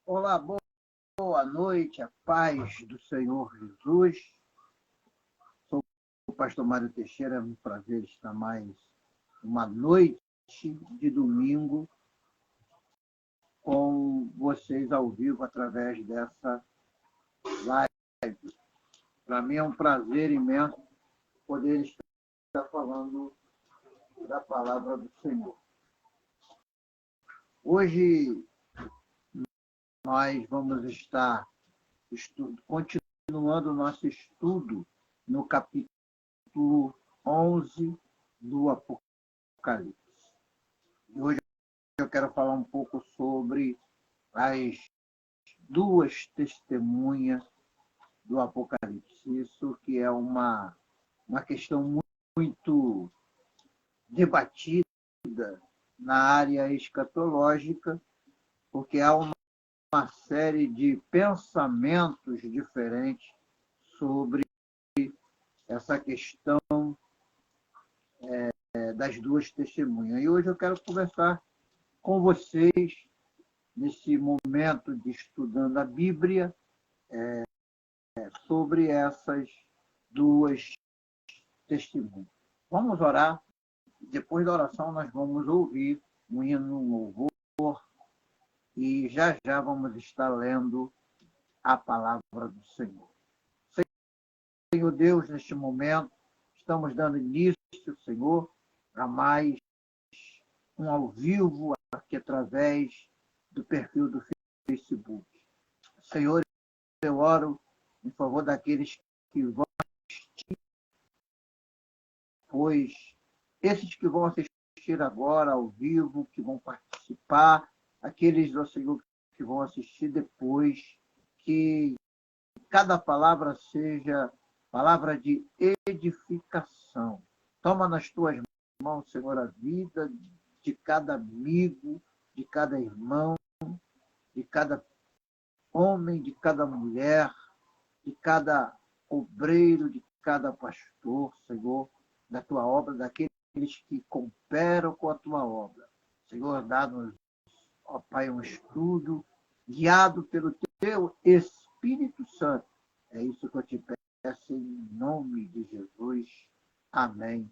Olá, boa noite, a paz do Senhor Jesus. Sou o pastor Mário Teixeira, é um prazer estar mais uma noite de domingo com vocês ao vivo através dessa live. Para mim é um prazer imenso poder estar falando da palavra do Senhor. Hoje nós vamos estar continuando o nosso estudo no capítulo 11 do Apocalipse. E hoje eu quero falar um pouco sobre as duas testemunhas do Apocalipse. Isso que é uma questão muito debatida na área escatológica, porque há uma série de pensamentos diferentes sobre essa questão das duas testemunhas. E hoje eu quero conversar com vocês, nesse momento de estudando a Bíblia, sobre essas duas testemunhas. Vamos orar. Depois da oração, nós vamos ouvir um hino, um louvor, e já já vamos estar lendo a palavra do Senhor. Senhor Deus, neste momento, estamos dando início, Senhor, a mais um ao vivo aqui através do perfil do Facebook. Senhor, eu oro em favor daqueles que vão assistir, pois esses que vão assistir agora ao vivo, que vão participar, aqueles, ó Senhor, que vão assistir depois, que cada palavra seja palavra de edificação. Toma nas tuas mãos, Senhor, a vida de cada amigo, de cada irmão, de cada homem, de cada mulher, de cada obreiro, de cada pastor, Senhor, da tua obra, daqueles que cooperam com a tua obra. Senhor, dá-nos, ó Pai, um estudo guiado pelo teu Espírito Santo. É isso que eu te peço em nome de Jesus. Amém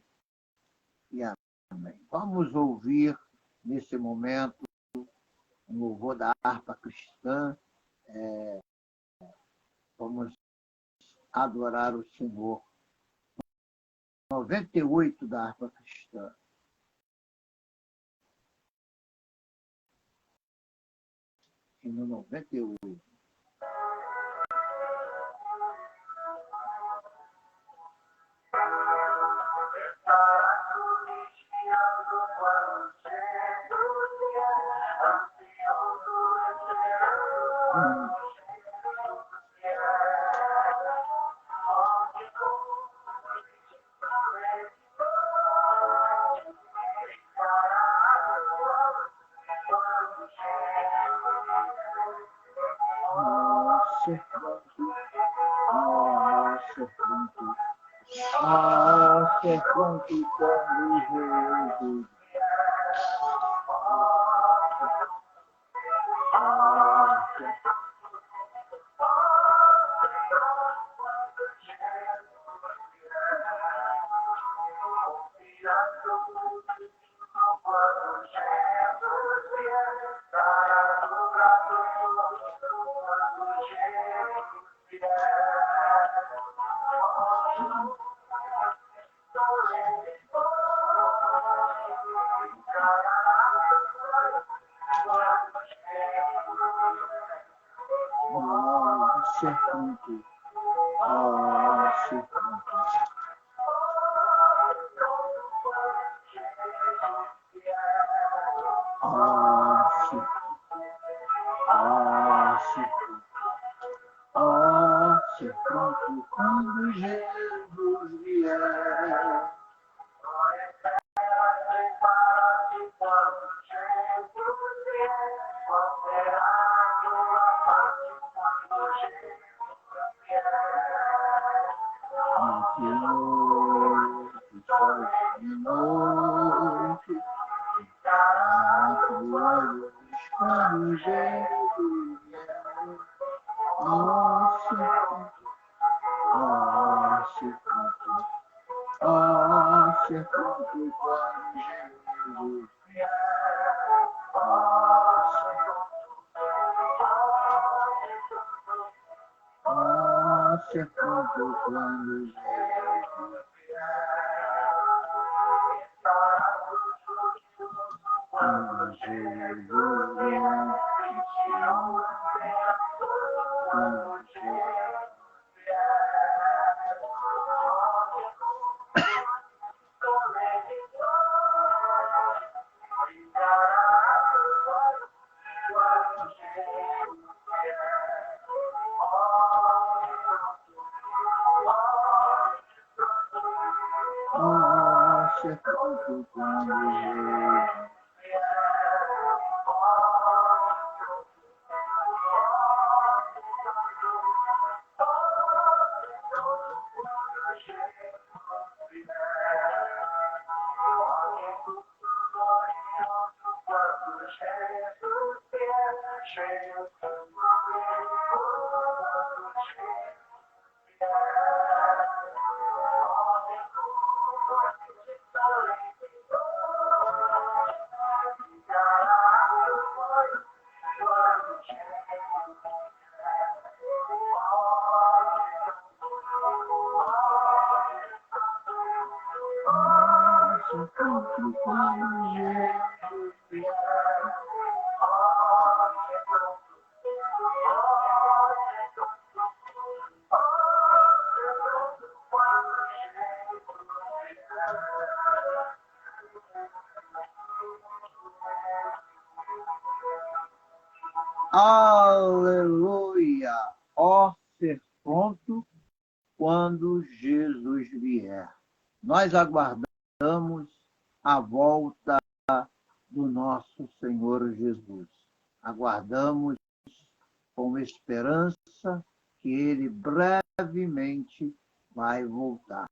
e amém. Vamos ouvir nesse momento um louvor da harpa cristã. Vamos adorar o Senhor. 98 da harpa cristã. Hino 98. Ser pronto quando Jesus. ser pronto. Ó, ser pronto. Ó, ser pronto. Ó, ser pronto quando Jesus vier. De noite, quando Jesus vier. Ó, ser pronto. Ó, ser pronto. Ó, ser pronto quando Jesus vier. Ó, ser pronto quando Jesus quando Jesus vier. Quando Jesus ó, ser pronto quando Jesus ser pronto quando Jesus vier. Aleluia! Ó, ser pronto quando Jesus vier. Nós aguardamos a volta do nosso Senhor Jesus. Aguardamos com esperança que ele brevemente vai voltar.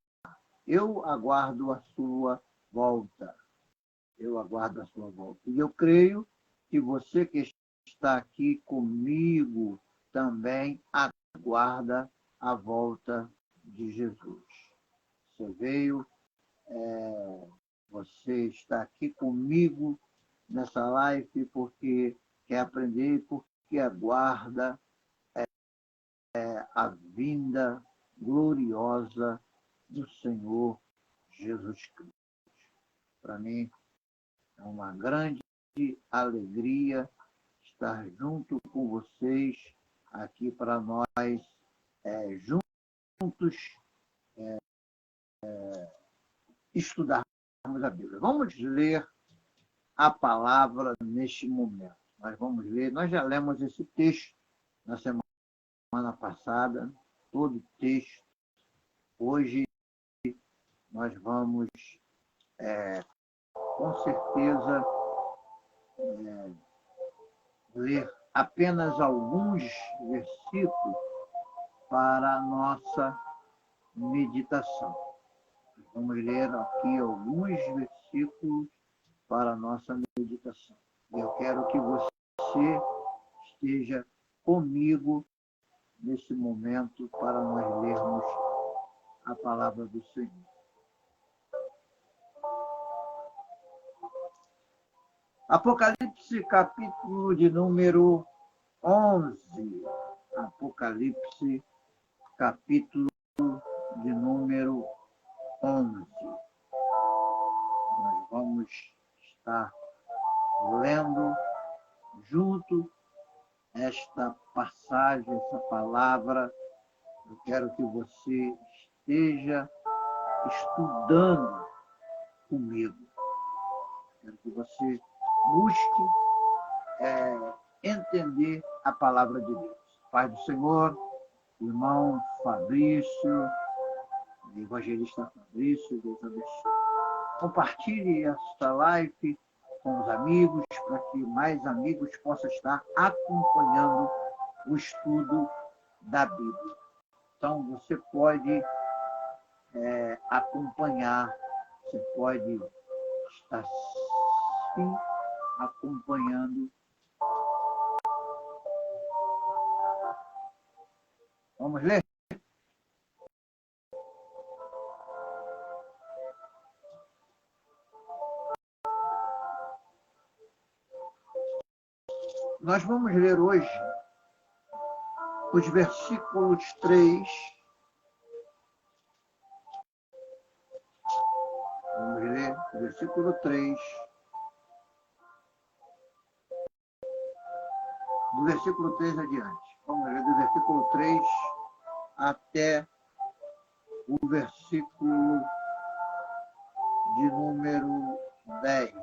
Eu aguardo a sua volta. Eu aguardo a sua volta. E eu creio que você que está aqui comigo também aguarda a volta de Jesus. Você veio, você está aqui comigo nessa live porque quer aprender, porque aguarda a vinda gloriosa do Senhor Jesus Cristo. Para mim é uma grande alegria estar junto com vocês aqui para nós juntos estudarmos a Bíblia. Vamos ler a palavra neste momento. Nós vamos ler, nós já lemos esse texto na semana passada, todo o texto. Hoje nós vamos, com certeza, ler apenas alguns versículos para a nossa meditação. Vamos ler aqui alguns versículos para a nossa meditação. Eu quero que você esteja comigo nesse momento para nós lermos a palavra do Senhor. Apocalipse, capítulo de número 11. Apocalipse, capítulo de número 11. Nós vamos estar lendo junto esta passagem, essa palavra, eu quero que você esteja estudando comigo. Quero que você busque entender a palavra de Deus. Pai do Senhor, irmão Fabrício, evangelista Fabrício, Deus abençoe. Compartilhe esta live com os amigos, para que mais amigos possam estar acompanhando o estudo da Bíblia. Então, você pode acompanhar, você pode estar sim acompanhando. Vamos ler? Nós vamos ler hoje os versículos 3. Vamos ler o versículo 3. Do versículo 3 adiante. Vamos ler do versículo 3 até o versículo de número 10.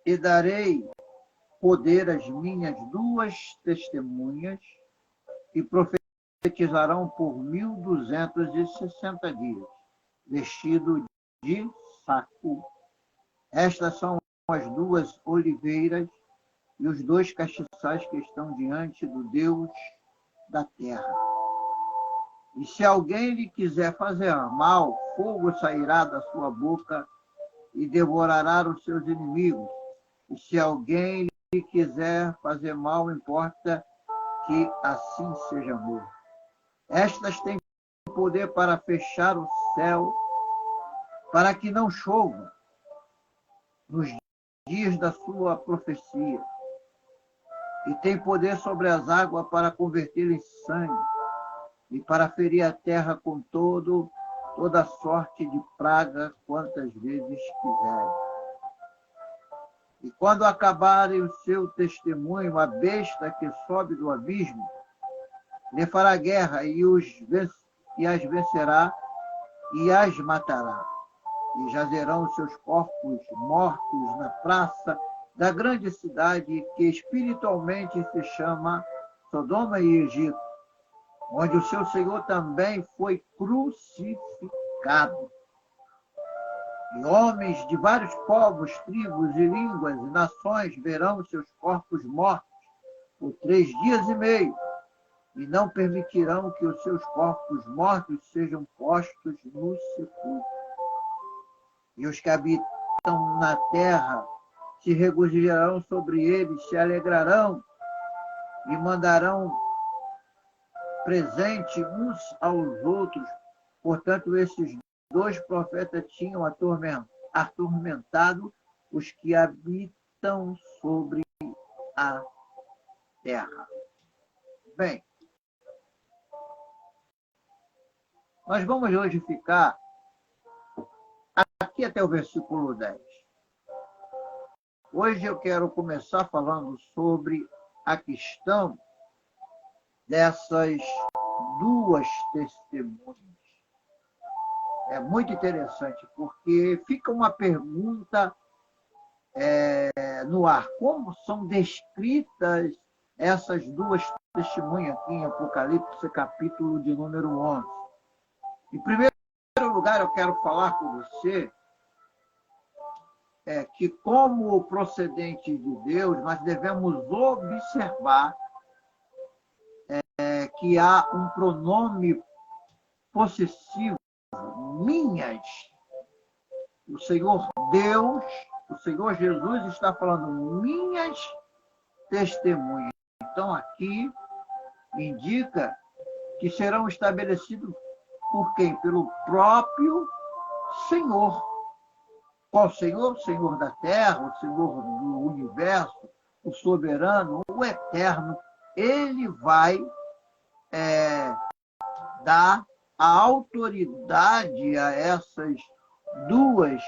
E darei poder às minhas duas testemunhas, e profetizarão por 1260 dias, vestido de saco. Estas são as duas oliveiras e os dois castiçais que estão diante do Deus da terra. E se alguém lhe quiser fazer mal, fogo sairá da sua boca e devorará os seus inimigos. E se alguém lhe quiser fazer mal, importa que assim seja morto. Estas têm poder para fechar o céu, para que não chova nos dias da sua profecia. E tem poder sobre as águas para converter em sangue, e para ferir a terra com toda sorte de praga, quantas vezes quiserem. E quando acabarem o seu testemunho, a besta que sobe do abismo lhe fará guerra e as vencerá e as matará. E jazerão os seus corpos mortos na praça da grande cidade, que espiritualmente se chama Sodoma e Egito, onde o seu Senhor também foi crucificado. E homens de vários povos, tribos e línguas e nações verão seus corpos mortos por 3 dias e meio, e não permitirão que os seus corpos mortos sejam postos no sepulcro. E os que habitam na terra se regozijarão sobre eles, se alegrarão e mandarão presente uns aos outros. Portanto, esses 2 profetas tinham atormentado os que habitam sobre a terra. Bem, nós vamos hoje ficar aqui até o versículo 10. Hoje eu quero começar falando sobre a questão dessas 2 testemunhas. É muito interessante, porque fica uma pergunta no ar. Como são descritas essas 2 testemunhas aqui em Apocalipse, capítulo de número 11? Em primeiro lugar, eu quero falar com você que, como procedente de Deus, nós devemos observar que há um pronome possessivo, minhas. O Senhor Deus, o Senhor Jesus está falando minhas testemunhas. Então, aqui indica que serão estabelecidos por quem? Pelo próprio Senhor. Qual Senhor? O Senhor da terra, o Senhor do universo, o soberano, o eterno. Ele vai dar a autoridade a essas duas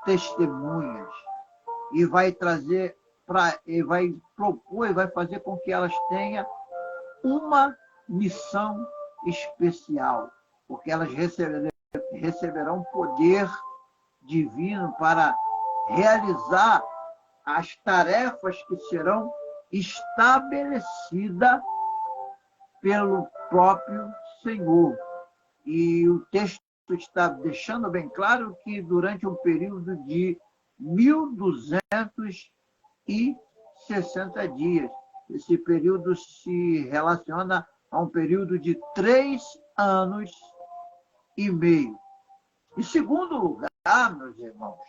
testemunhas e vai trazer e vai propor e vai fazer com que elas tenham uma missão especial, porque elas receberão poder divino para realizar as tarefas que serão estabelecidas pelo próprio Senhor. E o texto está deixando bem claro que durante um período de 1260 dias, esse período se relaciona a um período de 3 anos e meio. Em segundo lugar, meus irmãos,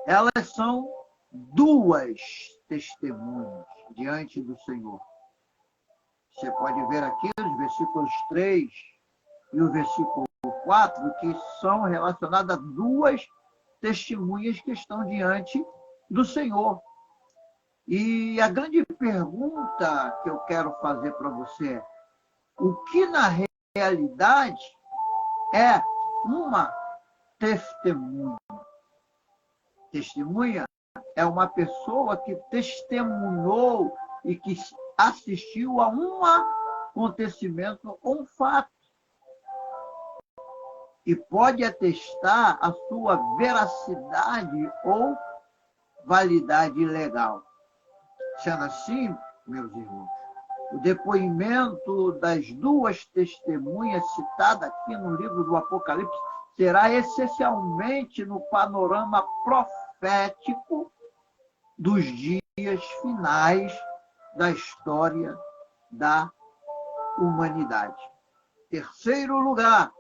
elas são duas testemunhas diante do Senhor. Você pode ver aqui os versículos 3 e o versículo 4, que são relacionadas a duas testemunhas que estão diante do Senhor. E a grande pergunta que eu quero fazer para você é: o que na realidade é uma testemunha? Testemunha é uma pessoa que testemunhou e que assistiu a um acontecimento ou um fato e pode atestar a sua veracidade ou validade legal. Sendo assim, meus irmãos, o depoimento das duas testemunhas citadas aqui no livro do Apocalipse será essencialmente no panorama profético dos dias finais da história da humanidade. Terceiro lugar,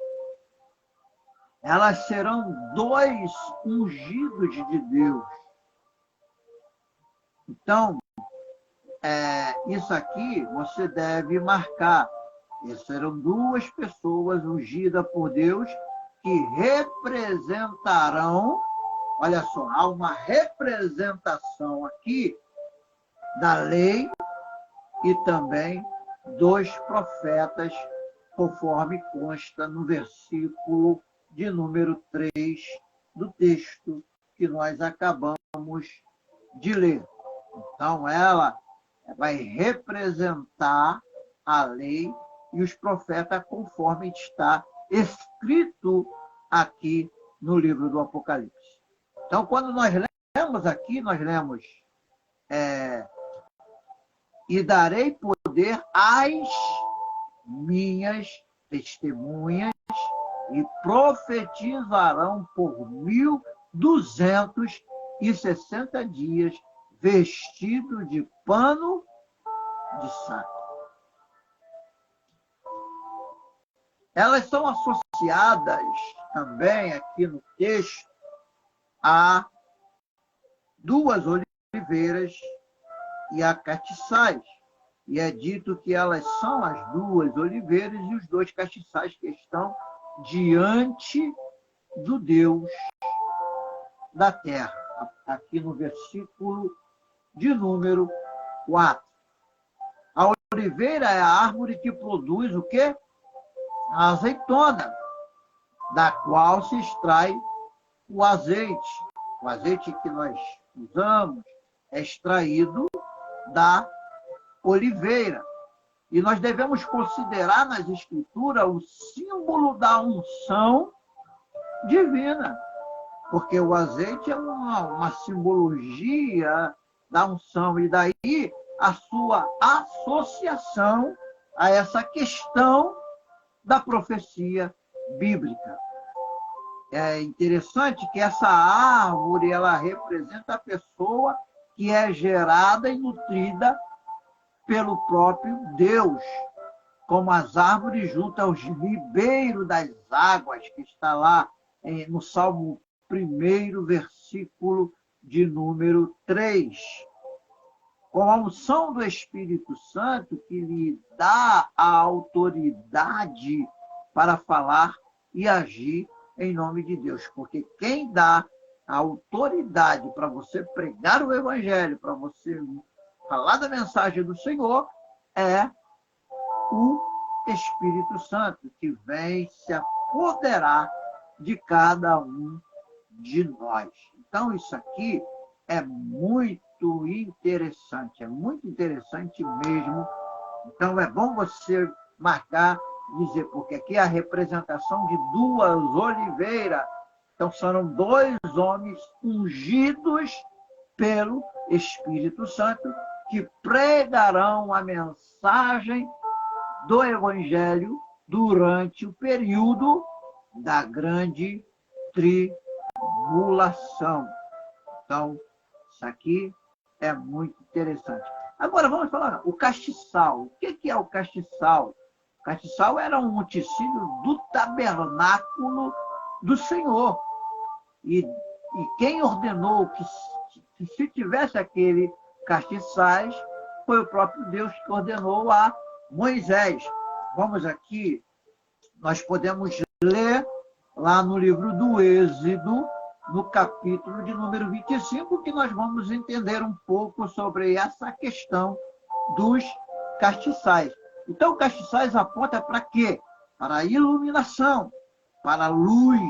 elas serão dois ungidos de Deus. Então, isso aqui você deve marcar. Serão duas pessoas ungidas por Deus que representarão, olha só, há uma representação aqui da lei e também dos profetas, conforme consta no versículo de número 3 do texto que nós acabamos de ler. Então, ela vai representar a lei e os profetas conforme está escrito aqui no livro do Apocalipse. Então, quando nós lemos aqui, nós lemos e darei poder às minhas testemunhas e profetizarão por 1260 dias vestido de pano de saco. Elas são associadas também aqui no texto a duas oliveiras e a castiçais. E é dito que elas são as duas oliveiras e os dois castiçais que estão diante do Deus da terra. Aqui no versículo de número 4. A oliveira é a árvore que produz o quê? A azeitona, da qual se extrai o azeite. O azeite que nós usamos é extraído da oliveira. E nós devemos considerar nas Escrituras o símbolo da unção divina, porque o azeite é uma simbologia da unção, e daí a sua associação a essa questão da profecia bíblica. É interessante que essa árvore ela representa a pessoa que é gerada e nutrida pelo próprio Deus, como as árvores junto aos ribeiros das águas, que está lá no Salmo 1, versículo de número 3. Com a unção do Espírito Santo, que lhe dá a autoridade para falar e agir em nome de Deus. Porque quem dá a autoridade para você pregar o Evangelho, para você falar da mensagem do Senhor, é o Espírito Santo, que vem se apoderar de cada um de nós. Então, isso aqui é muito interessante mesmo. Então, é bom você marcar, dizer, porque aqui é a representação de duas oliveiras. Então, são dois homens ungidos pelo Espírito Santo que pregarão a mensagem do Evangelho durante o período da grande tribulação. Então, isso aqui é muito interessante. Agora, vamos falar o castiçal. O que é o castiçal? O castiçal era um utensílio do tabernáculo do Senhor. E quem ordenou que se tivesse aquele castiçais foi o próprio Deus que ordenou a Moisés. Vamos aqui, nós podemos ler lá no livro do Êxodo, no capítulo de número 25, que nós vamos entender um pouco sobre essa questão dos castiçais. Então, o castiçais aponta para quê? Para a iluminação, para a luz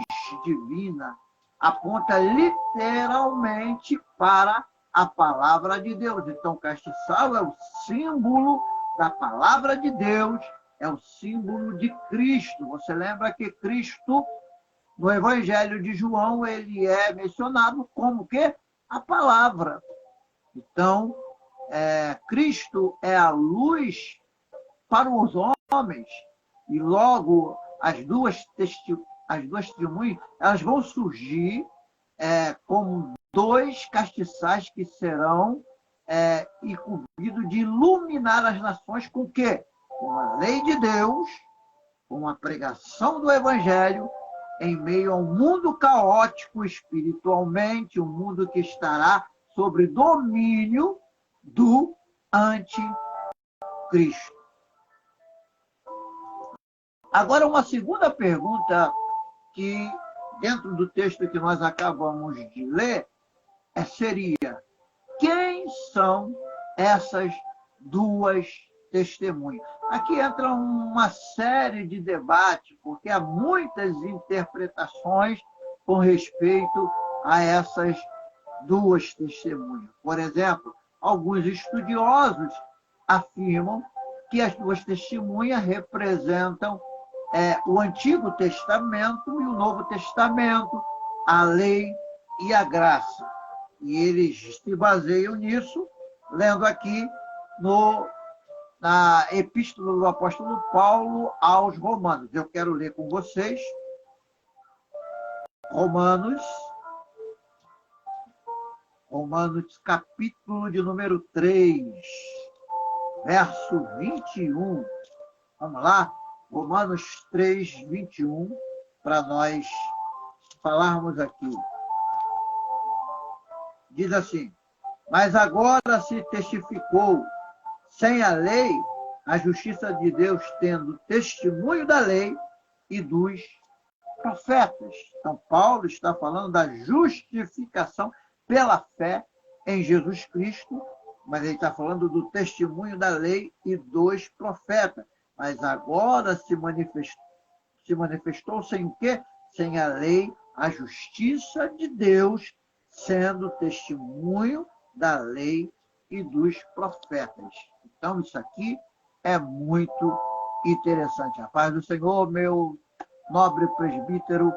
divina. Aponta literalmente para a palavra de Deus. Então, o castiçal é o símbolo da palavra de Deus, é o símbolo de Cristo. Você lembra que Cristo, no Evangelho de João, ele é mencionado como o quê? A palavra. Então, Cristo é a luz para os homens, e logo as duas testemunhas, elas vão surgir como dois castiçais que serão incumbidos de iluminar as nações com o quê? Com a lei de Deus, com a pregação do Evangelho, em meio a um mundo caótico espiritualmente, um mundo que estará sob domínio do anticristo. Agora, uma segunda pergunta que, dentro do texto que nós acabamos de ler, seria: quem são essas duas testemunhas? Aqui entra uma série de debates, porque há muitas interpretações com respeito a essas duas testemunhas. Por exemplo, alguns estudiosos afirmam que as duas testemunhas representam o Antigo Testamento e o Novo Testamento, a lei e a graça. E eles se baseiam nisso, lendo aqui na Epístola do Apóstolo Paulo aos Romanos. Eu quero ler com vocês Romanos, capítulo de número 3, verso 21. Vamos lá? Romanos 3, 21, para nós falarmos aqui. Diz assim: mas agora se testificou sem a lei a justiça de Deus, tendo testemunho da lei e dos profetas. Então, Paulo está falando da justificação pela fé em Jesus Cristo, mas ele está falando do testemunho da lei e dos profetas. Mas agora se manifestou sem o quê? Sem a lei, a justiça de Deus, sendo testemunho da lei e dos profetas. Então, isso aqui é muito interessante. A paz do Senhor, meu nobre presbítero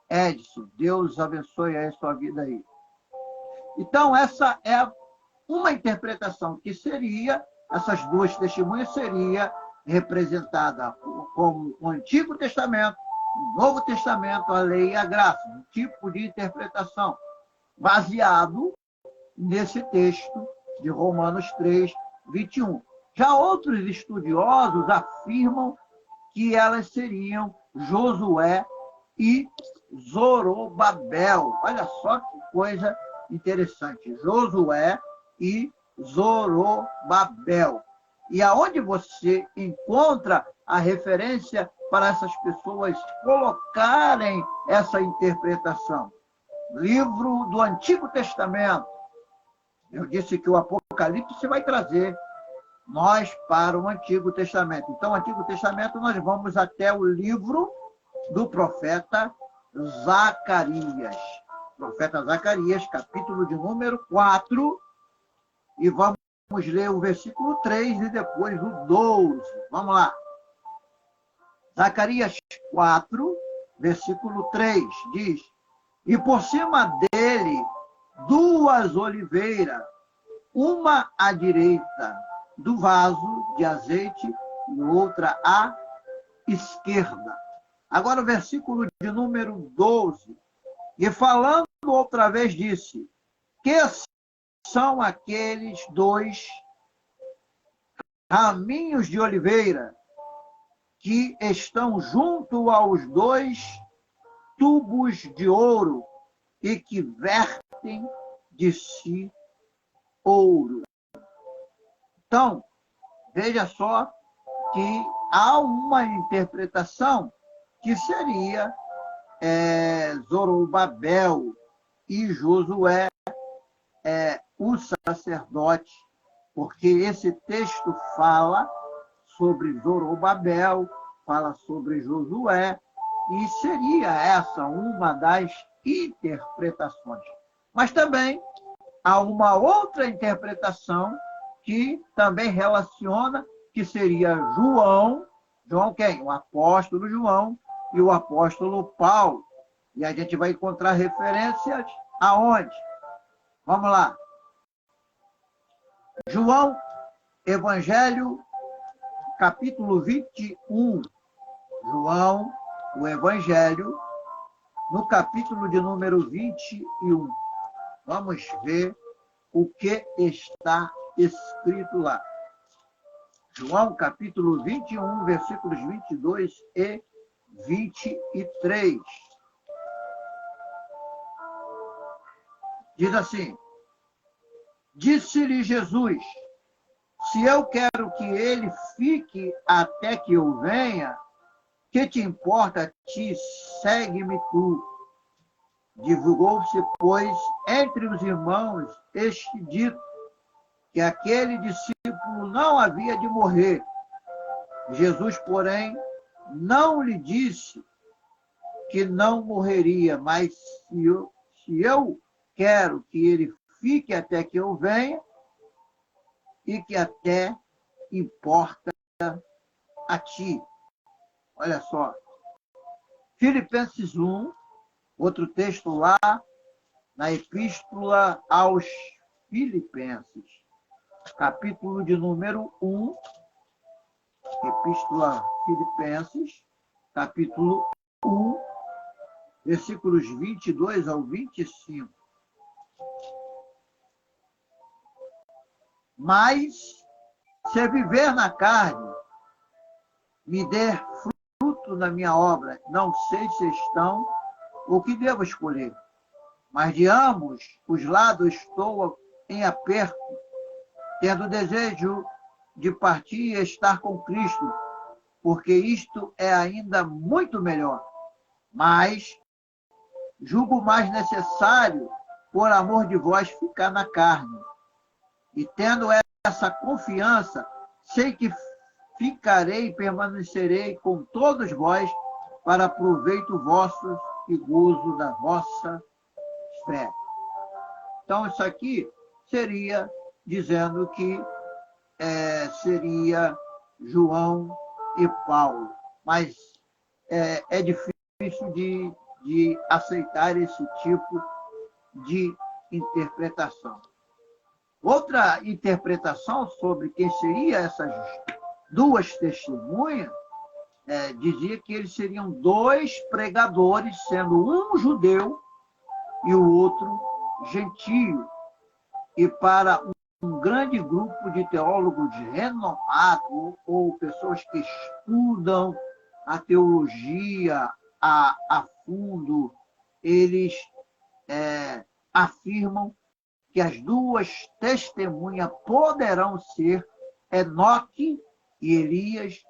Edson. Deus abençoe a sua vida aí. Então, essa é uma interpretação que seria, essas duas testemunhas seria representada como o Antigo Testamento, o Novo Testamento, a lei e a graça. Um tipo de interpretação baseado nesse texto de Romanos 3, 21. Já outros estudiosos afirmam que elas seriam Josué e Zorobabel. Olha só que coisa interessante. Josué e Zorobabel. E aonde você encontra a referência para essas pessoas colocarem essa interpretação? Livro do Antigo Testamento. Eu disse que o Apocalipse vai trazer nós para o Antigo Testamento. Então, o Antigo Testamento, nós vamos até o livro do profeta Zacarias. Profeta Zacarias, capítulo de número 4, e vamos ler o versículo 3 e depois o 12. Vamos lá. Zacarias 4, versículo 3, diz: E por cima dele 2 oliveiras, uma à direita do vaso de azeite e outra à esquerda. Agora o versículo de número 12. E falando outra vez disse: Que são aqueles 2 raminhos de oliveira que estão junto aos 2 tubos de ouro e que vertem de si ouro. Então, veja só que há uma interpretação que seria Zorobabel e Josué, o sacerdote, porque esse texto fala sobre Zorobabel, fala sobre Josué, e seria essa uma das interpretações. Mas também há uma outra interpretação que também relaciona, que seria João quem? O apóstolo João e o apóstolo Paulo. E a gente vai encontrar referências aonde? Vamos lá. João, Evangelho, capítulo 21. João, o Evangelho, no capítulo de número 21. Vamos ver o que está escrito lá. João, capítulo 21, versículos 22 e 23. Diz assim: Disse-lhe Jesus: Se eu quero que ele fique até que eu venha, que te importa a ti? Segue-me tu. Divulgou-se, pois, entre os irmãos este dito, que aquele discípulo não havia de morrer. Jesus, porém, não lhe disse que não morreria, mas se eu quero que ele fique até que eu venha, e que até importa a ti. Olha só. Filipenses 1, outro texto lá, na Epístola aos Filipenses, capítulo de número 1, Epístola Filipenses, capítulo 1, versículos 22 ao 25. Mas, se viver na carne, me der fruto na minha obra, não sei se estão o que devo escolher. Mas de ambos os lados estou em aperto, tendo desejo de partir e estar com Cristo, porque isto é ainda muito melhor. Mas julgo mais necessário, por amor de vós, ficar na carne. E tendo essa confiança, sei que ficarei e permanecerei com todos vós para proveito vosso e gozo da vossa fé. Então, isso aqui seria dizendo que seria João e Paulo. Mas é difícil de aceitar esse tipo de interpretação. Outra interpretação sobre quem seriam essas 2 testemunhas, dizia que eles seriam 2 pregadores, sendo um judeu e o outro gentio. E para um grande grupo de teólogos renomados, ou pessoas que estudam a teologia a fundo, eles afirmam que as 2 testemunhas poderão ser Enoque e Elias,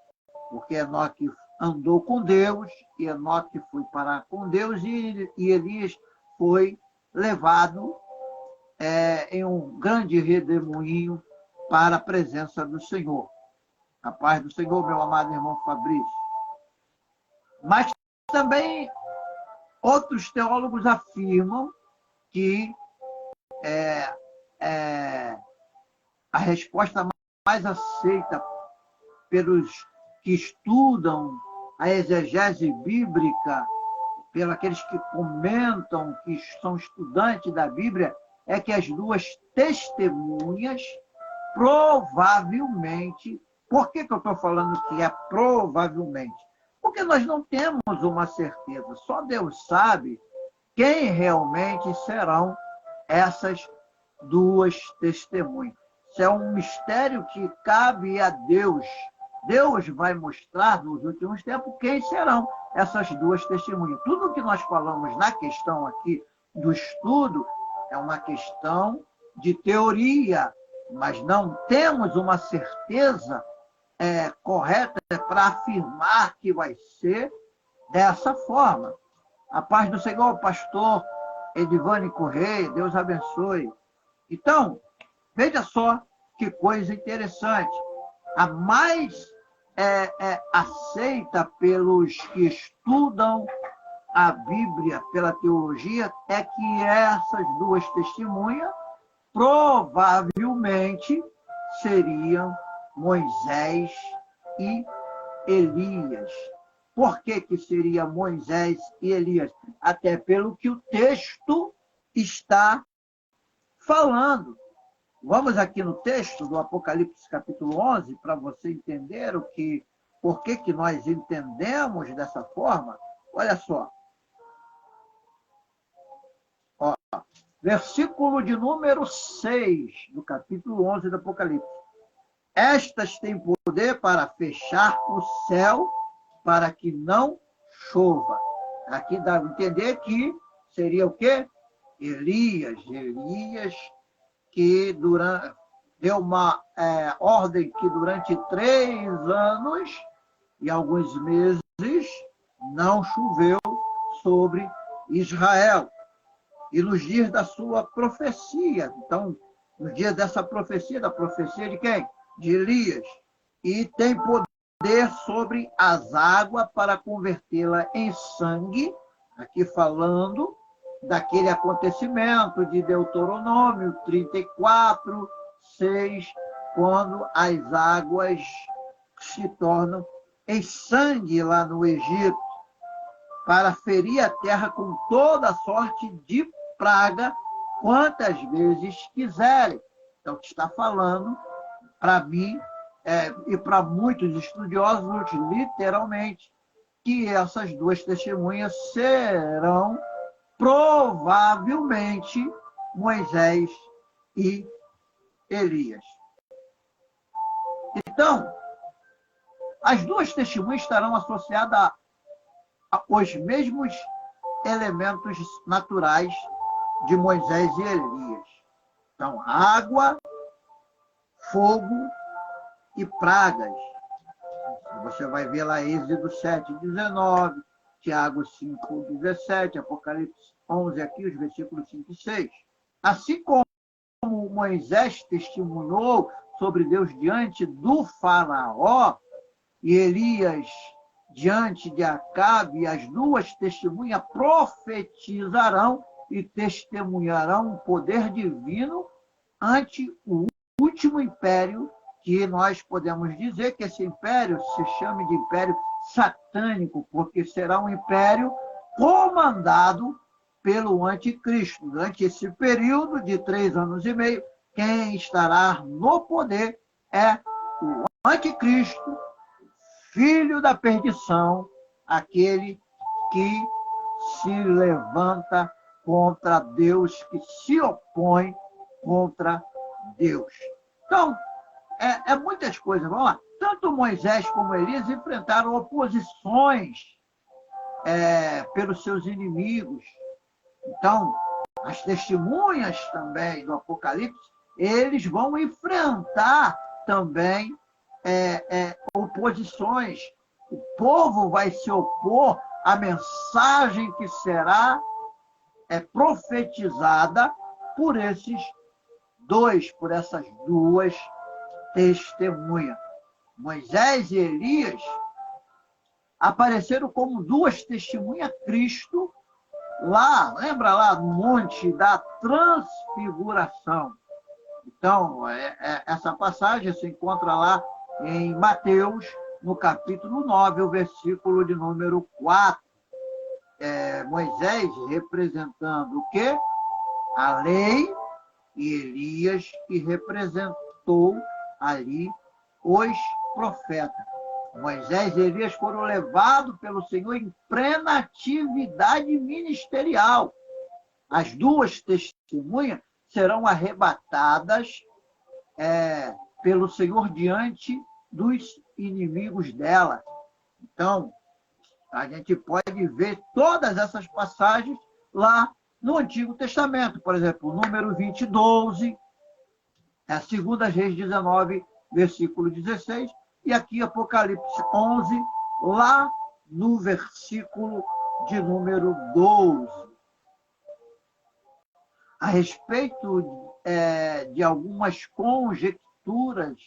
porque Enoque andou com Deus, e Enoque foi parar com Deus, e Elias foi levado em um grande redemoinho para a presença do Senhor. A paz do Senhor, meu amado irmão Fabrício. Mas também Outros teólogos afirmam que a resposta mais aceita pelos que estudam a exegese bíblica, pelos aqueles que comentam, que são estudantes da Bíblia, é que as duas testemunhas provavelmente... Por que eu estou falando que é provavelmente? Porque nós não temos uma certeza. Só Deus sabe quem realmente serão essas duas testemunhas. Isso é um mistério que cabe a Deus. Deus vai mostrar nos últimos tempos quem serão essas duas testemunhas. Tudo que nós falamos na questão aqui do estudo é uma questão de teoria, mas não temos uma certeza correta para afirmar que vai ser dessa forma. A paz do Senhor, pastor Edivane Correia, Deus abençoe. Então, veja só que coisa interessante. A mais aceita pelos que estudam a Bíblia pela teologia é que essas duas testemunhas provavelmente seriam Moisés e Elias. Por que seria Moisés e Elias? Até pelo que o texto está falando. Vamos aqui no texto do Apocalipse capítulo 11, para você entender por que nós entendemos dessa forma. Olha só. Ó, versículo de número 6 do capítulo 11 do Apocalipse. Estas têm poder para fechar o céu para que não chova. Aqui dá a entender que seria o quê? Elias que deu uma ordem que durante 3 anos e alguns meses não choveu sobre Israel. E nos dias da sua profecia, então, nos dias dessa profecia, da profecia de quem? De Elias. E tem poder sobre as águas para convertê-la em sangue, aqui falando daquele acontecimento de Deuteronômio 34, 6, quando as águas se tornam em sangue lá no Egito, para ferir a terra com toda sorte de praga, quantas vezes quiserem. Então, está falando, para mim, e para muitos estudiosos, literalmente, que essas duas testemunhas serão provavelmente Moisés e Elias. Então, as duas testemunhas estarão associadas aos mesmos elementos naturais de Moisés e Elias. Então, água, fogo e pragas. Você vai ver lá Êxodo 7, 19, Tiago 5, 17, Apocalipse 11, aqui, os versículos 5 e 6. Assim como Moisés testemunhou sobre Deus diante do faraó, e Elias diante de Acabe, as duas testemunhas profetizarão e testemunharão o poder divino ante o último império, que nós podemos dizer que esse império se chame de império satânico, porque será um império comandado pelo anticristo. Durante esse período de 3 anos e meio, quem estará no poder é o anticristo, filho da perdição, aquele que se levanta contra Deus, que se opõe contra Deus. Então, muitas coisas. Vamos lá. Tanto Moisés como Elias enfrentaram oposições pelos seus inimigos. Então, as testemunhas também do Apocalipse, eles vão enfrentar também oposições. O povo vai se opor à mensagem que será profetizada por por essas duas testemunhas. Moisés e Elias apareceram como duas testemunhas Cristo lá, lembra lá no Monte da Transfiguração. Então, essa passagem se encontra lá em Mateus, no capítulo 9, o versículo de número 4. Moisés representando o quê? A lei, e Elias, que representou ali os profetas. Moisés e Elias foram levados pelo Senhor em plena atividade ministerial. As duas testemunhas serão arrebatadas pelo Senhor diante dos inimigos dela. Então, a gente pode ver todas essas passagens lá no Antigo Testamento. Por exemplo, Número 20, 12, 2 Reis 19, versículo 16, e aqui Apocalipse 11, lá no versículo de número 12. A respeito de algumas conjecturas,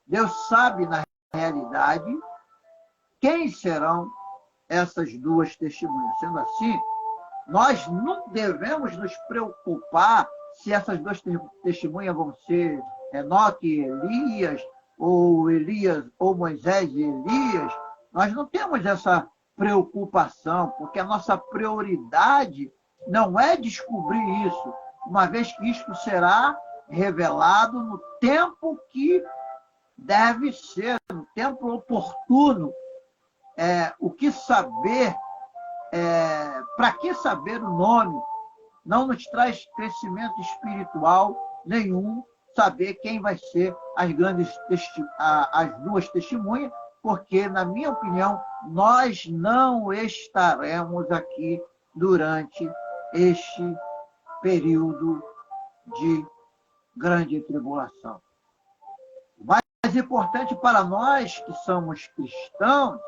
Deus sabe, na realidade, quem serão essas duas testemunhas. Sendo assim, nós não devemos nos preocupar se essas duas testemunhas vão ser Enoque e Elias, ou Elias, ou Moisés e Elias. Nós não temos essa preocupação, porque a nossa prioridade não é descobrir isso, uma vez que isto será revelado no tempo que deve ser, no tempo oportuno. O que saber, para que saber o nome? Não nos traz crescimento espiritual nenhum saber quem vai ser as duas testemunhas, porque, na minha opinião, nós não estaremos aqui durante este período de grande tribulação. O mais importante para nós que somos cristãos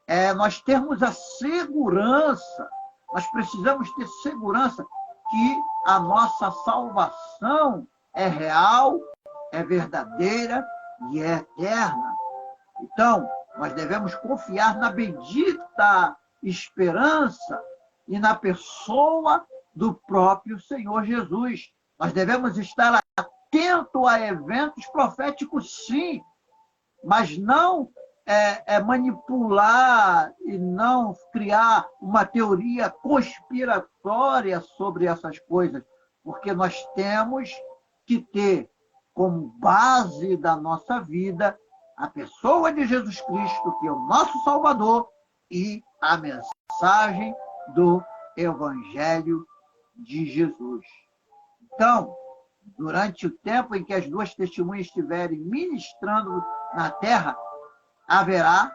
é nós termos a segurança, nós precisamos ter segurança que a nossa salvação é real, é verdadeira e é eterna. Então, nós devemos confiar na bendita esperança e na pessoa do próprio Senhor Jesus. Nós devemos estar atentos a eventos proféticos, sim, mas não manipular e não criar uma teoria conspiratória sobre essas coisas, porque nós temos que ter como base da nossa vida a pessoa de Jesus Cristo, que é o nosso Salvador, e a mensagem do Evangelho de Jesus. Então, durante o tempo em que as duas testemunhas estiverem ministrando na terra, haverá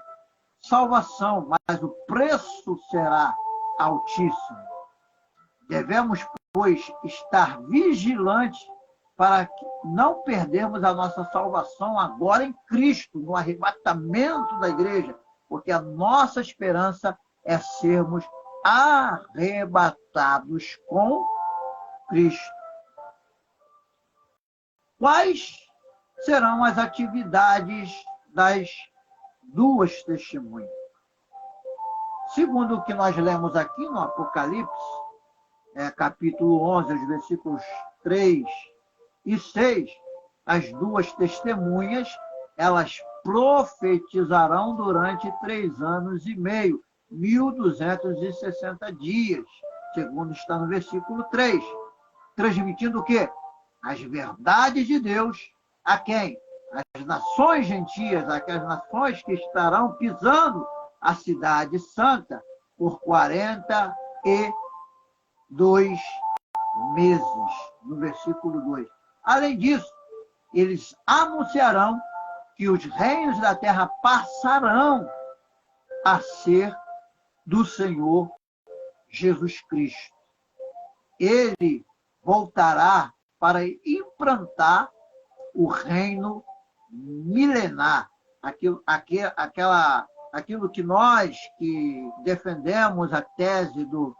salvação, mas o preço será altíssimo. Devemos, pois, estar vigilantes para não perdermos a nossa salvação agora em Cristo, no arrebatamento da igreja, porque a nossa esperança é sermos arrebatados com Cristo. Quais serão as atividades das duas testemunhas? Segundo o que nós lemos aqui no Apocalipse, capítulo 11, os versículos 3 e 6, as duas testemunhas, elas profetizarão durante 3 anos e meio, 1260 dias, segundo está no versículo 3, transmitindo o quê? As verdades de Deus a quem? As nações gentias, aquelas nações que estarão pisando a cidade santa por 42 meses, no versículo 2. Além disso, eles anunciarão que os reinos da terra passarão a ser do Senhor Jesus Cristo. Ele voltará para implantar o reino milenar, aquilo que nós que defendemos a tese do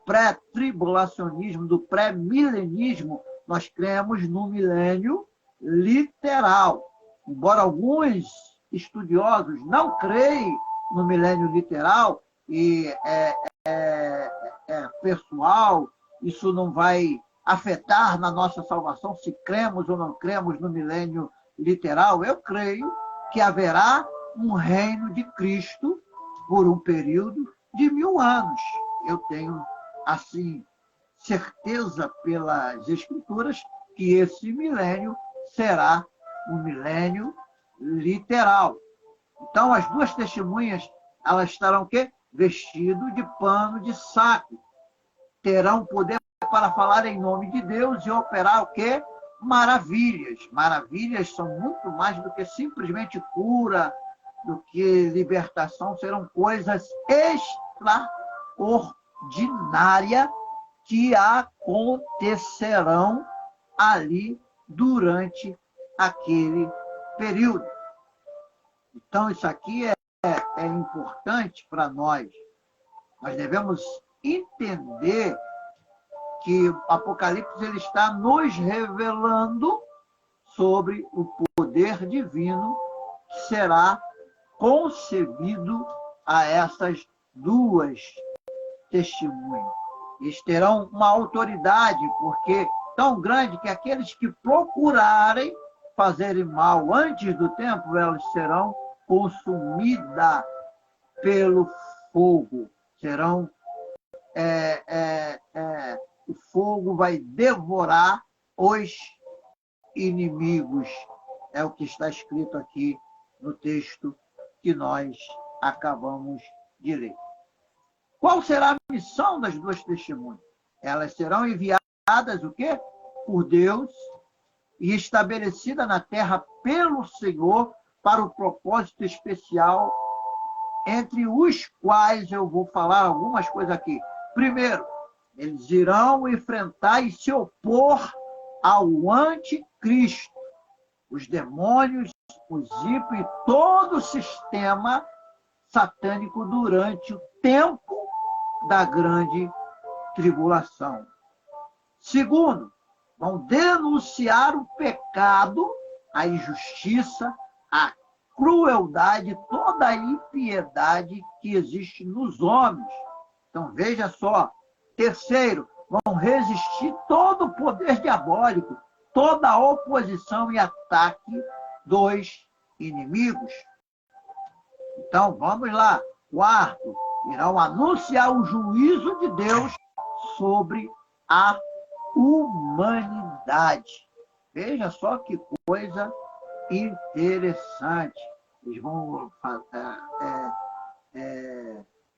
pré-tribulacionismo, do pré-milenismo, nós cremos no milênio literal. Embora alguns estudiosos não creem no milênio literal, e pessoal, isso não vai afetar na nossa salvação, se cremos ou não cremos no milênio literal. Eu creio que haverá um reino de Cristo por um período de 1000 anos. Eu tenho, assim, certeza pelas Escrituras que esse milênio será um milênio literal. Então, as duas testemunhas, elas estarão o quê? Vestido de pano de saco. Terão poder para falar em nome de Deus e operar o quê? Maravilhas. Maravilhas são muito mais do que simplesmente cura, do que libertação. Serão coisas extraordinárias que acontecerão ali durante aquele período. Então, isso aqui é importante para nós. Nós devemos entender que o Apocalipse ele está nos revelando sobre o poder divino que será concebido a essas duas testemunhas. Eles terão uma autoridade, porque tão grande que aqueles que procurarem fazerem mal antes do tempo, elas serão consumidas pelo fogo. Serão o fogo vai devorar os inimigos. É o que está escrito aqui no texto que nós acabamos de ler. Qual será a missão das duas testemunhas? Elas serão enviadas o quê? Por Deus e estabelecida na terra pelo Senhor para o propósito especial, entre os quais eu vou falar algumas coisas aqui. Primeiro, eles irão enfrentar e se opor ao anticristo, os demônios, os ímpios e todo o sistema satânico durante o tempo da grande tribulação. Segundo, vão denunciar o pecado, a injustiça, a crueldade, toda a impiedade que existe nos homens. Então, veja só. Terceiro, vão resistir todo o poder diabólico, toda a oposição e ataque dos inimigos. Então, vamos lá. Quarto, irão anunciar o juízo de Deus sobre a humanidade. Veja só que coisa interessante. Eles vão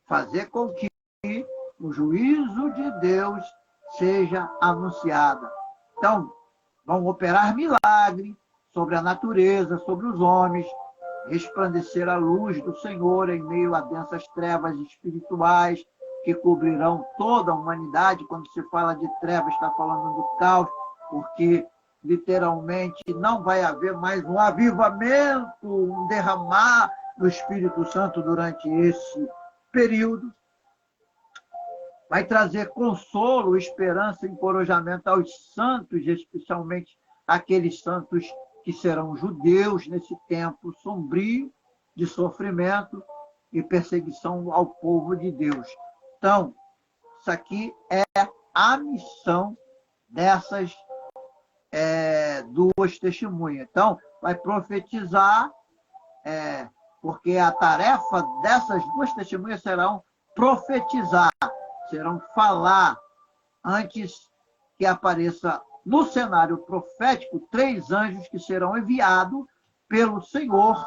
fazer com que o juízo de Deus seja anunciado. Então, vão operar milagre sobre a natureza, sobre os homens, resplandecer a luz do Senhor em meio a densas trevas espirituais que cobrirão toda a humanidade. Quando se fala de trevas, está falando do caos, porque literalmente não vai haver mais um avivamento, um derramar do Espírito Santo durante esse período. Vai trazer consolo, esperança e encorajamento aos santos, especialmente aqueles santos que serão judeus nesse tempo sombrio de sofrimento e perseguição ao povo de Deus. Então, isso aqui é a missão dessas duas testemunhas. Então, vai profetizar, porque a tarefa dessas duas testemunhas serão profetizar, serão falar antes que apareça no cenário profético 3 anjos que serão enviados pelo Senhor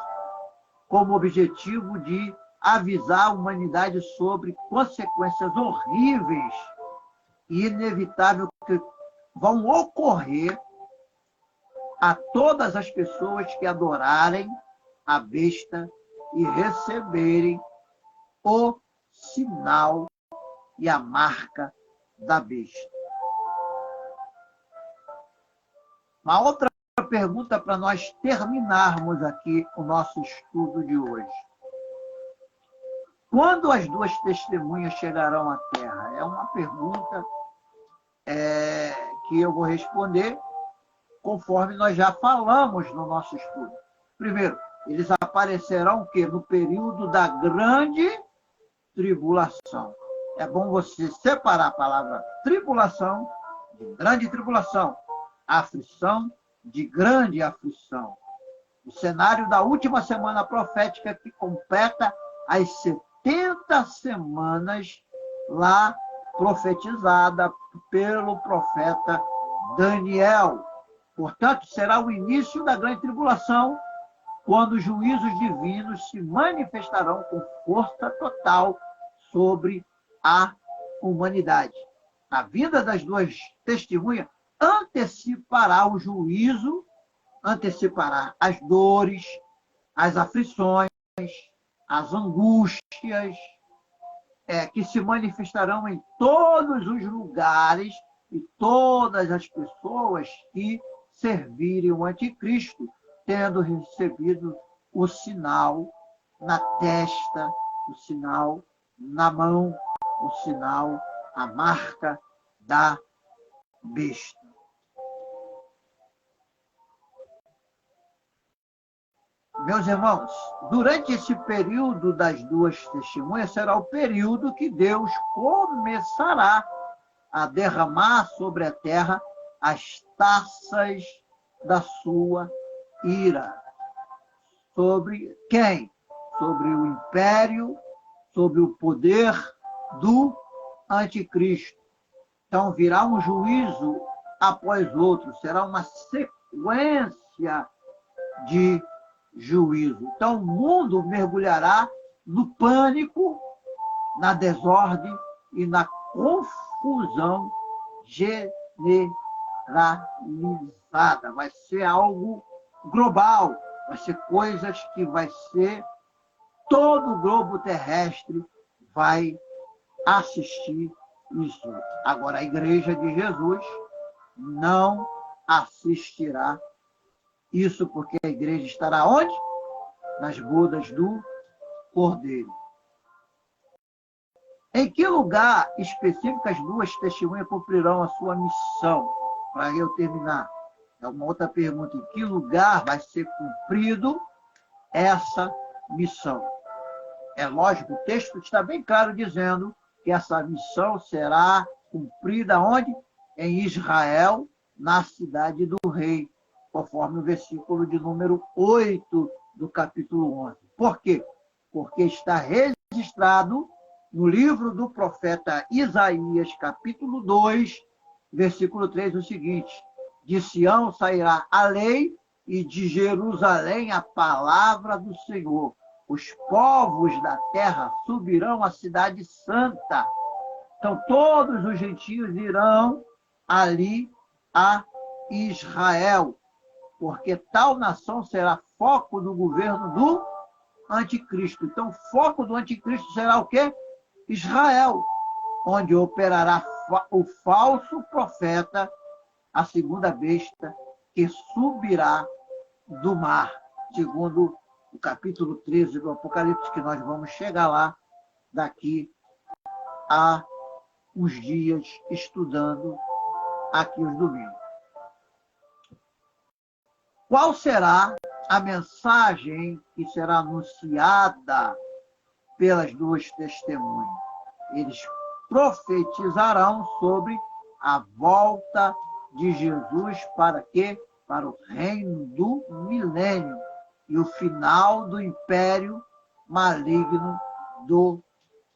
como objetivo de avisar a humanidade sobre consequências horríveis e inevitáveis que vão ocorrer a todas as pessoas que adorarem a besta e receberem o sinal e a marca da besta. Uma outra pergunta para nós terminarmos aqui o nosso estudo de hoje. Quando as duas testemunhas chegarão à Terra? É uma pergunta que eu vou responder conforme nós já falamos no nosso estudo. Primeiro, eles aparecerão o quê? No período da grande tribulação. é bom você separar a palavra tribulação de grande tribulação, aflição de grande aflição. O cenário da última semana profética que completa as 70 semanas lá profetizada pelo profeta Daniel. Portanto, será o início da grande tribulação, quando os juízos divinos se manifestarão com força total sobre a humanidade. A vinda das duas testemunhas antecipará o juízo, antecipará as dores, as aflições, as angústias, que se manifestarão em todos os lugares e todas as pessoas que servirem o anticristo, tendo recebido o sinal na testa, o sinal na mão, o sinal, a marca da besta. Meus irmãos, durante esse período das duas testemunhas, será o período que Deus começará a derramar sobre a terra as taças da sua ira. Sobre quem? Sobre o império, sobre o poder do anticristo. Então, virá um juízo após outro, será uma sequência de juízo. Então, o mundo mergulhará no pânico, na desordem e na confusão generalizada. Vai ser algo global, vai ser coisas que vai ser todo o globo terrestre vai assistir isso. Agora, a Igreja de Jesus não assistirá isso, porque a igreja estará onde? Nas bodas do Cordeiro. Em que lugar específico as duas testemunhas cumprirão a sua missão? Para eu terminar, é uma outra pergunta. Em que lugar vai ser cumprido essa missão? É lógico, o texto está bem claro dizendo que essa missão será cumprida onde? Em Israel, na cidade do rei, conforme o versículo de número 8 do capítulo 11. Por quê? Porque está registrado no livro do profeta Isaías, capítulo 2, versículo 3, o seguinte: de Sião sairá a lei e de Jerusalém a palavra do Senhor. Os povos da terra subirão à cidade santa. Então, todos os gentios irão ali a Israel, porque tal nação será foco do governo do anticristo. Então, o foco do anticristo será o quê? Israel, onde operará o falso profeta, a segunda besta, que subirá do mar, segundo o capítulo 13 do Apocalipse, que nós vamos chegar lá daqui a uns dias, estudando aqui os domingos. Qual será a mensagem que será anunciada pelas duas testemunhas? Eles profetizarão sobre a volta de Jesus para quê? Para o reino do milênio e o final do império maligno do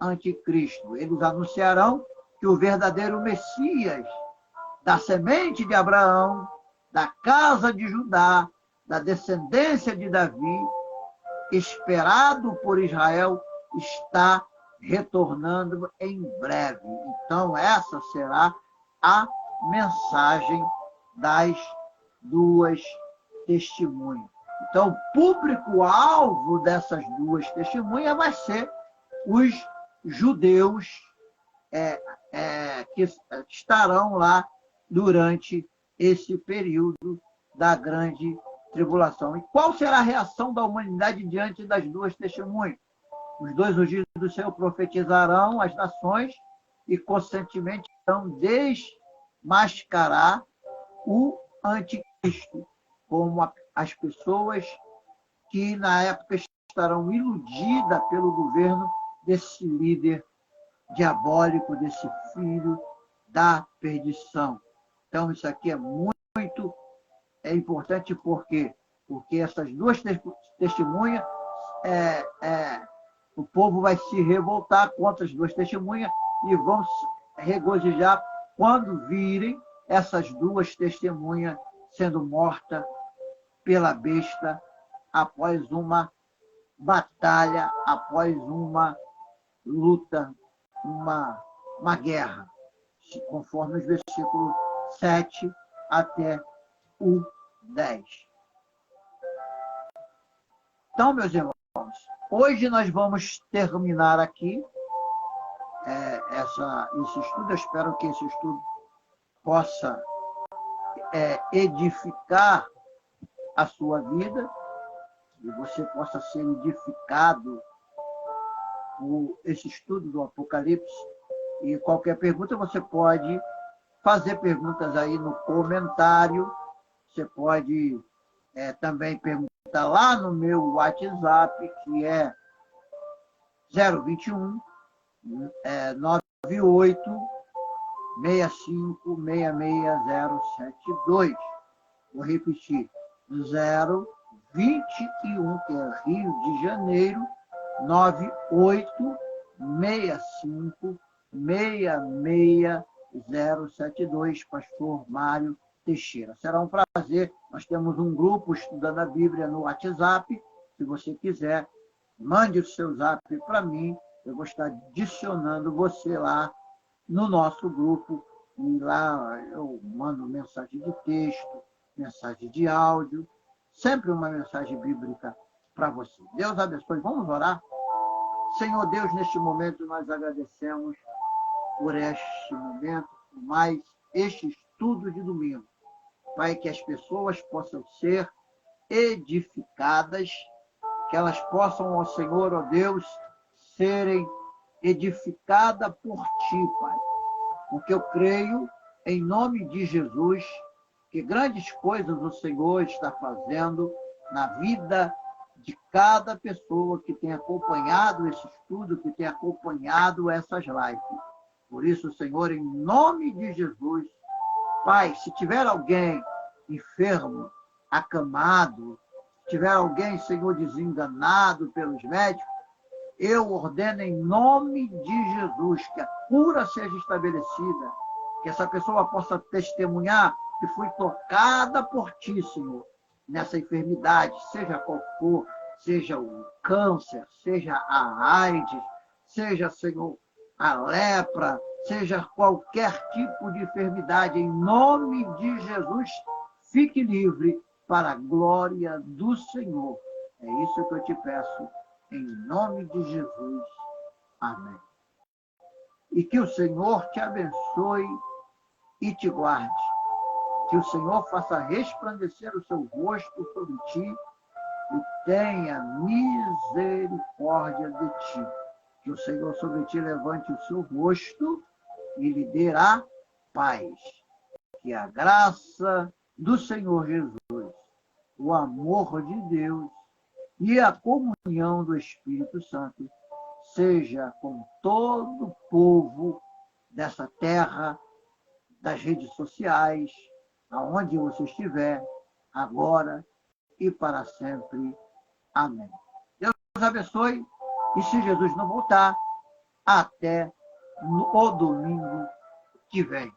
anticristo. Eles anunciarão que o verdadeiro Messias, da semente de Abraão, da casa de Judá, da descendência de Davi, esperado por Israel, está retornando em breve. Então, essa será a mensagem das duas testemunhas. Então, o público-alvo dessas duas testemunhas vai ser os judeus que estarão lá durante esse período da grande tribulação. E qual será a reação da humanidade diante das duas testemunhas? Os dois ungidos do Senhor profetizarão as nações e constantemente irão desmascarar o anticristo, como as pessoas que na época estarão iludidas pelo governo desse líder diabólico, desse filho da perdição. Então, isso aqui é muito importante, por quê? Porque essas duas testemunhas, o povo vai se revoltar contra as duas testemunhas e vão se regozijar quando virem essas duas testemunhas sendo mortas pela besta após uma batalha, após uma luta, uma guerra, conforme os versículos 7 até o 10. Então, meus irmãos, hoje nós vamos terminar aqui esse estudo. Eu espero que esse estudo possa edificar a sua vida e você possa ser edificado por esse estudo do Apocalipse. E qualquer pergunta, você pode fazer perguntas aí no comentário. Você pode também perguntar lá no meu WhatsApp, que é 021 98 65 66072. Vou repetir, 021, que é Rio de Janeiro, 98 65 66072, Pastor Mário Teixeira. Será um prazer. Nós temos um grupo estudando a Bíblia no WhatsApp. Se você quiser, mande o seu zap para mim. Eu vou estar adicionando você lá no nosso grupo. E lá eu mando mensagem de texto, mensagem de áudio, sempre uma mensagem bíblica para você. Deus abençoe. Vamos orar? Senhor Deus, neste momento nós agradecemos por este momento, por mais este estudo de domingo. Pai, que as pessoas possam ser edificadas, que elas possam, ó Senhor, ó Deus, serem edificadas por Ti, Pai. Porque eu creio, em nome de Jesus, que grandes coisas o Senhor está fazendo na vida de cada pessoa que tem acompanhado esse estudo, que tem acompanhado essas lives. Por isso, Senhor, em nome de Jesus, Pai, se tiver alguém enfermo, acamado, se tiver alguém, Senhor, desenganado pelos médicos, eu ordeno em nome de Jesus que a cura seja estabelecida, que essa pessoa possa testemunhar que foi tocada por Ti, Senhor, nessa enfermidade, seja qual for, seja o câncer, seja a AIDS, seja, Senhor, a lepra, seja qualquer tipo de enfermidade, em nome de Jesus, fique livre para a glória do Senhor. É isso que eu te peço, em nome de Jesus. Amém. E que o Senhor te abençoe e te guarde. Que o Senhor faça resplandecer o seu rosto sobre ti e tenha misericórdia de ti. Que o Senhor sobre ti levante o seu rosto e lhe dê a paz. Que a graça do Senhor Jesus, o amor de Deus e a comunhão do Espírito Santo seja com todo o povo dessa terra, das redes sociais, aonde você estiver, agora e para sempre. Amém. Deus abençoe. E se Jesus não voltar, até o domingo que vem.